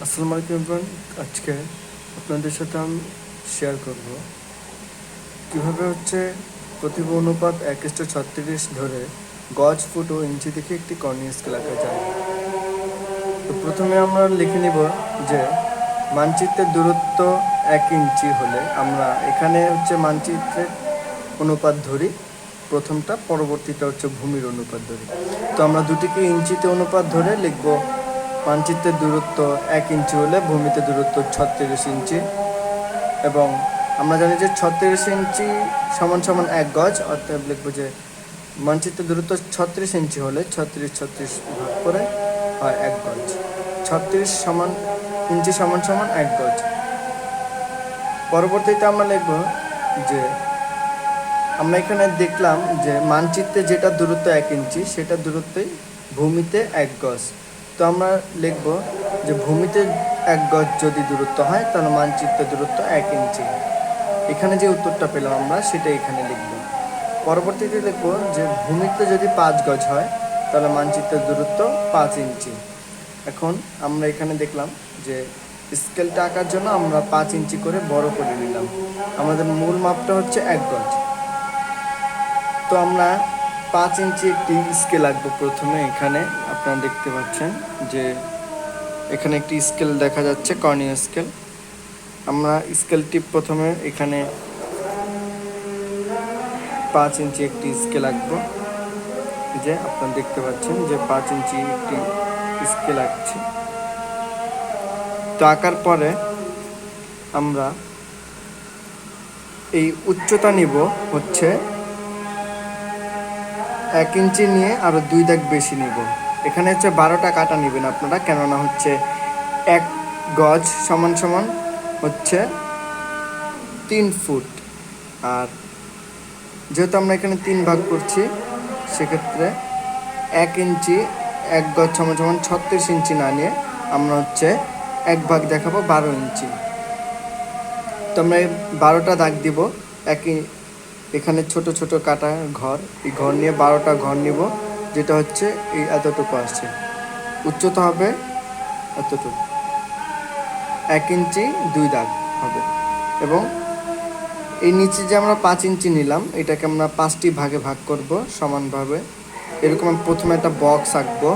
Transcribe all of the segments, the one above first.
আসসালামু আলাইকুম এভরিওয়ান। আজকে আপনাদের সাথে আমি শেয়ার করব কীভাবে প্রতিভা অনুপাত 1:36 ধরে গজ, ফুট ও ইঞ্চি দেখে একটি কর্ণীয় স্কেল আঁকা যায়। তো প্রথমে আমরা লিখে নিব যে মানচিত্রের দূরত্ব 1 ইঞ্চি হলে আমরা এখানে মানচিত্রের অনুপাত ধরি প্রথমটা, পরবর্তীটা ভূমির অনুপাত ধরি। তো আমরা দুটিকে ইঞ্চিতে অনুপাত ধরে লিখব মানচিত্রের দূরত্ব 1 ইঞ্চি হলে ভূমিতে দূরত্ব 36 ইঞ্চি, এবং আমরা জানি যে 36 ইঞ্চি সমান সমান 1 গজ, অর্থাৎ লিখব যে মানচিত্রের দূরত্ব 36 ইঞ্চি হলে 36 ভাগ করে হয় 1 গজ। 36 সমান ইঞ্চি সমান সমান 1 গজ। পরবর্তীতে আমরা লিখব যে আমরা এখানে দেখলাম যে মানচিত্রে যেটা দূরত্ব 1 ইঞ্চি সেটা দূরত্বই ভূমিতে 1 গজ। তো আমরা লিখব যে ভূমিতে 1 গজ যদি দূরত্ব হয় তাহলে মানচিত্রের দূরত্ব 1 ইঞ্চি। এখানে যে উত্তরটা পেলাম আমরা সেটা এখানে লিখব। পরবর্তীতে লিখব যে ভূমিতে যদি 5 গজ হয় তাহলে মানচিত্রের দূরত্ব 5 ইঞ্চি। এখন আমরা এখানে দেখলাম যে স্কেলটা আঁকার জন্য আমরা 5 ইঞ্চি করে বড় করে নিলাম। আমাদের মূল মাপটা 1 গজ। তো আমরা 5 ইঞ্চি একটি স্কেল আঁকবো প্রথমে। এখানে আপনারা দেখতে পাচ্ছেন যে এখানে একটি স্কেল দেখা যাচ্ছে, কর্ণীয় স্কেল। আমরা স্কেলটি প্রথমে এখানে 5 ইঞ্চি একটি স্কেল আঁকবো। যে আপনারা দেখতে পাচ্ছেন যে 5 ইঞ্চি একটি স্কেল আঁকছি। তো আঁকার পরে আমরা এই উচ্চতা নিব 1 ইঞ্চি নিয়ে আরও 2 দাগ বেশি নিব। এখানে 12টা কাটা নেবেন আপনারা, কেননা 1 গজ সমান সমান 3 ফুট। আর যেহেতু আমরা এখানে 3 ভাগ করছি সেক্ষেত্রে 1 ইঞ্চি 1 গজ সমান সমান 36 ইঞ্চি না নিয়ে আমরা 1 ভাগ দেখাবো 12 ইঞ্চি। তো আমরা 12টা দাগ দিব। এখানে ছোট ছোট কাটা ঘর, এই ঘর নিয়ে 12টা ঘর নিব, যেটা এই এতটুকু আসছে। উচ্চতা হবে এতটুকু, 1 ইঞ্চি 2 দাগ হবে। এবং এই নিচে যে আমরা 5 ইঞ্চি নিলাম এটাকে আমরা 5টি ভাগে ভাগ করব সমানভাবে। এরকম আমি প্রথমে একটা বক্স আঁকবো।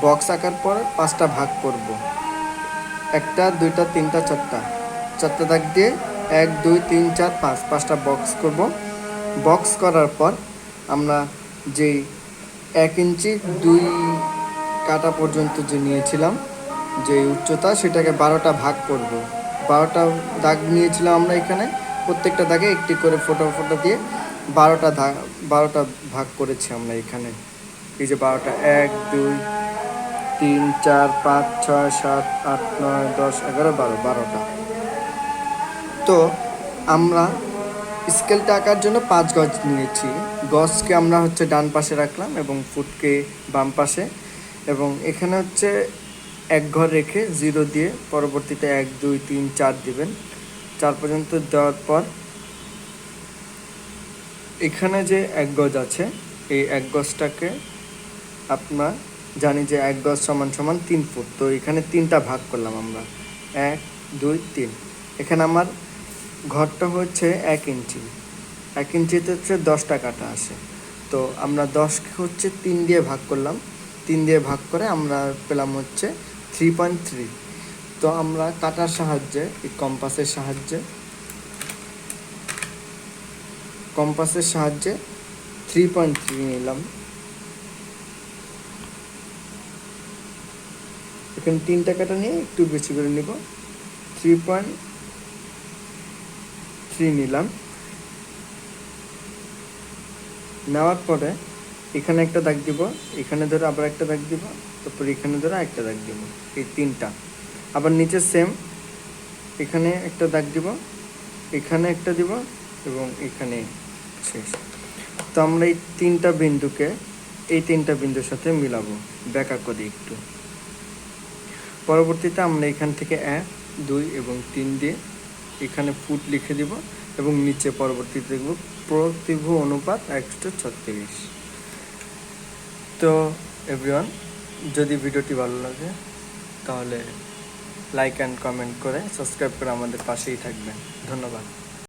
বক্স আঁকার পর 5টা ভাগ করব, 1টা 2টা 3টা 4টা দাগ দিয়ে 1 2 3 4 5 5টা বক্স করব। বক্স করার পর আমরা যেই 1 ইঞ্চি 2 কাটা পর্যন্ত যে নিয়েছিলাম যে উচ্চতা, সেটাকে 12টা ভাগ করব। 12টা দাগ নিয়েছিলাম আমরা এখানে, প্রত্যেকটা দাগে একটি করে ফোঁটা দিয়ে 12টা ভাগ করেছি আমরা এখানে। এই যে 12টা 1 2 3 4 5 6 7 8 9 10 11 12 12টা। তো আমরা স্কেলটা আঁকার জন্য 5 গজ নিয়েছি। গজকে আমরা ডান পাশে রাখলাম এবং ফুটকে বাম পাশে, এবং এখানে 1 ঘর রেখে 0 দিয়ে পরবর্তীতে 1 2 3 4 দিবেন। 4 পর্যন্ত দেওয়ার পর এখানে যে 1 গজ আছে এই 1 গজটাকে আমরা জানি যে 1 গজ সমান সমান 3 ফুট। তো এখানে 3টা ভাগ করলাম আমরা, 1 2 3। এখানে আমার ঘরটা 1 ইঞ্চি। 1 ইঞ্চিতে 10টা কাটা আসে। তো আমরা 10কে 3 দিয়ে ভাগ করলাম। 3 দিয়ে ভাগ করে আমরা পেলাম 3.3। তো আমরা কাটার সাহায্যে, এই কম্পাসের সাহায্যে 3.3 নিলাম। এখানে 3টা কাটা নিয়ে একটু বেশি করে নিব, 3.3 নিলাম। নেওয়ার পরে এখানে একটা দাগ দিব, এখানে ধরে আবার একটা দাগ দিব, তারপর এখানে ধরে একটা দাগ দিব। এই 3টা আবার নিচে সেম, এখানে একটা দাগ দিব, এখানে একটা দিব এবং এখানে শেষ। তো আমরা এই 3টা বিন্দুকে এই 3টা বিন্দুর সাথে মিলাবো, ব্যাকা করি একটু। পরবর্তীতে আমরা এখান থেকে 1 2 এবং 3 দিয়ে এখানে ফুট লিখে দিব এবং নিচে পরবর্তীতে দেখব প্রতিভা অনুপাত 1:36। তো এভরিওয়ান, যদি ভিডিওটি ভালো লাগে তাহলে লাইক অ্যান্ড কমেন্ট করে সাবস্ক্রাইব করে আমাদের পাশেই থাকবেন। ধন্যবাদ।